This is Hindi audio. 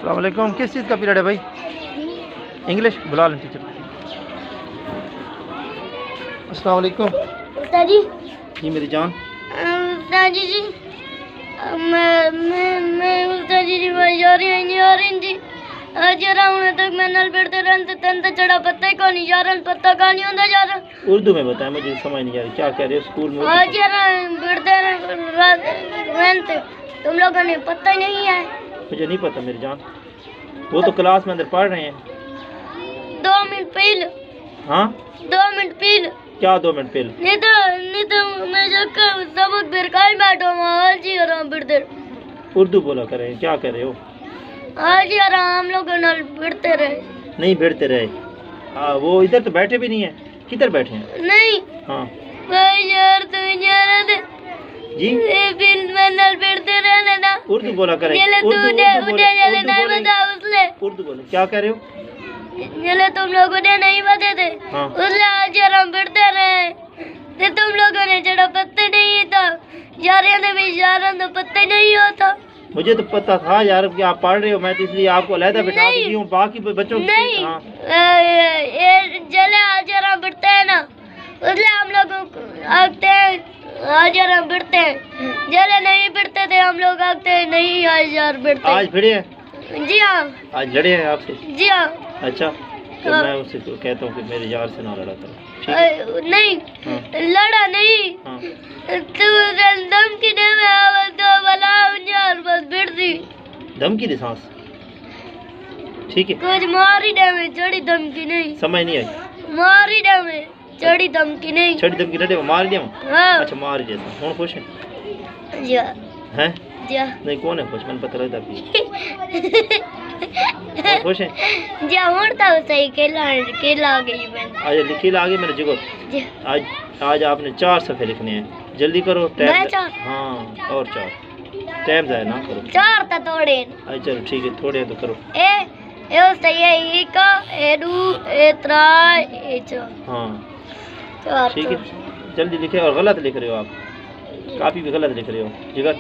अस्सलाम वालेकुम। किस चीज़ का पीरियड है भाई? इंग्लिश बुला लें टीचर। अस्सलाम वालेकुम। उस्ताद जी। जी मेरी जान। उस्ताद जी मैं उस्ताद जी मैं यारी नहीं आ रही थी आज जरा उन्हें तक मैं नल पढ़ते रहते तन तो चढ़ा पत्ता ही कहानी जा रहा पत्ता कहानी होता जा रहा। उर्दू में बताएं, मुझे समझ नहीं आ रही क्या कह रहे हो। स्कूल में आज जरा पढ़ते रहते तुम लोगों ने पता ही नहीं है। मुझे नहीं पता मेरी जान, वो तो क्लास में अंदर पढ़ रहे हैं। 2 मिनट पहले। हाँ 2 मिनट पहले। क्या 2 मिनट पहले? नहीं तो मैं जाकर सबक फिर कहीं बैठा हूँ आज ही आराम पढ़ते। उर्दू बोला करें, क्या कर रहे हो? आज ही आराम हम लोग नल पढ़ते रहे। नहीं बैठते रहे। वो इधर तो बैठे भी नहीं है। किधर बैठे हैं? नहीं हाँ भाई यार तुम जा रहे थे जी फिर मैं नल पढ़ते रहने ना। उर्दू बोला करें। उर्दू बोले। क्या कह रहे हो? चले तुम लोगों ने नहीं बता थे। हाँ। उसने आज आराम पढ़ते रहे तो तुम लोगों ने चढ़ा पत्ते नहीं था यार भी यार तो पत्ते नहीं होता। मुझे तो पता था यार कि आप पढ़ रहे हो, मैं तो इसलिए आपको अलहदा बिठा दी हूँ। बाकी बच्चों की नहीं हाँ। ये चले आज आराम पढ़ते हैं ना उसने हम लोग आते हैं आज आराम पढ़ते हैं। चले नहीं पढ़ते थे हम लोग आते हैं नहीं आज यार पढ़ते। आज भिड़े हैं? जी हाँ। आज लड़े हैं आपसे? जी हाँ। अच्छा तो मैं उससे तो कहता हूँ कि मेरे यार से ना लड़ा करो। नहीं हाँ। लड़ा नहीं। हाँ। तू धमकी दे में आवाज तो भला यार बस बिड़ दी। धमकी दे सांस? ठीक है। कुछ मारी दे में चढ़ी धमकी नहीं। समझ नहीं आई। मारी दे में चढ़ी धमकी नहीं। छड़ी धमकी डे मार दिया? हाँ। अच्छा मार दिया। कौन खुश है? जा हैं? जा नहीं कौन है खुश? मैंने पता लगता भी। कौन खुश है? जा उड़ता सही केला गई मैं। आज लिखी ला गई मेरे जिगर। आज आपने 4 सफ़े लिखने हैं, जल्दी करो टाइम। हाँ और 4 टाइम जाए ना करो। 4 तो थोड़े। अच्छा चलो ठीक है, थोड़े तो करो। ए सही है ए का ए दू ए त्रा ए चार। हाँ ठीक है जल्दी लिखे। और गलत लिख रहे हो आप, काफ़ी भी गलत लिख रहे हो जिगर।